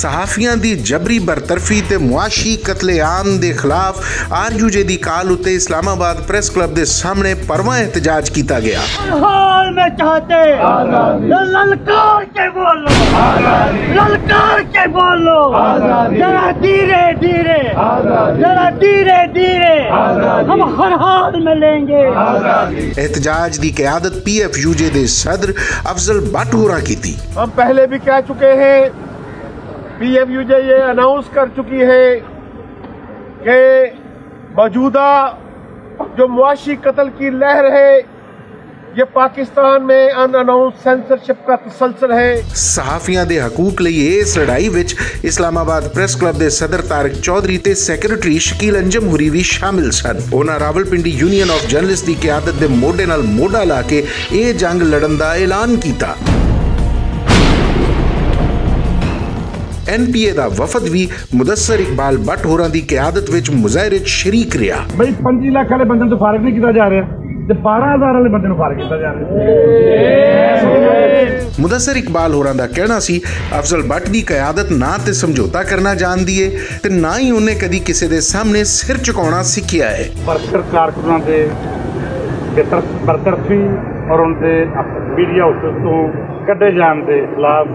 सहाफियां दी जबरी बरतरफी ते मुआशी कतलेआम दे खिलाफ आरयूजे दी काल उत्ते इस्लामाबाद प्रेस क्लब दे सामने परवां एहतजाज किया गया। हाल में चाहते ललकार के बोलो, ललकार के बोलो, जरा धीरे धीरे, जरा धीरे धीरे, हम हर हाल में लेंगे। एहतजाज दी क़यादत PFUJ दे सदर अफजल भट्ट होरा की थी। हम पहले भी कह चुके हैं, PFUJ ये अनाउंस कर चुकी है कि मौजूदा जो मुआशी कत्ल की लहर है ये पाकिस्तान में अनअनाउंस सेंसरशिप का तसलसल है। सहाफियां दे हकूक लई इस लड़ाई विच इस्लामाबाद प्रेस क्लब दे सदर तारिक चौधरी ते सैकटरी शकील अंजम हुरी भी शामिल सन। उन्हां रावलपिंडी यूनियन ऑफ जर्नलिस्ट दी क़यादत दे मोढे नाल मोढा ला के ये जंग लड़न दा ऐलान कीता। NPA दा वफद भी मुदस्सर इकबाल भट्ट होरां दी क़यादत विच मुज़ाहरे च शरीक रहा। भाई 5 लाख वाले बंदे तो फारिग नहीं किया जा रहा ते 12,000 वाले बंदे फारिग किया जा रहा। मुदस्सर इकबाल होरां दा कहना सी अफजल भट्ट दी क़यादत ना ते समझौता करना जानदी है ते ना ही उन्हें कदी किसी दे सामने सिर झुकाउणा सिखिया है। वर्कर कारकुनां दे बरतरफी और उनके मीडिया हाउस तो कड्ढे जाने के खिलाफ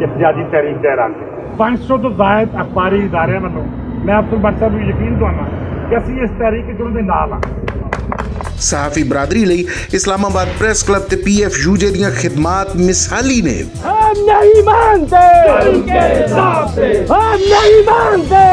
एहतजाजी तहरीक का ऐलान 500 तो जायद अखबारी इदारे वालों मैं अफजल भट्ट साहब को यकीन दिवाना कि असीं इस तहरीक च उहदे नाल हां। सहाफी बरादरी लई इस्लामाबाद प्रेस क्लब ते PFUJ दियां खिदमात मिसाली ने। हम नहीं मानते, हम नहीं मानते।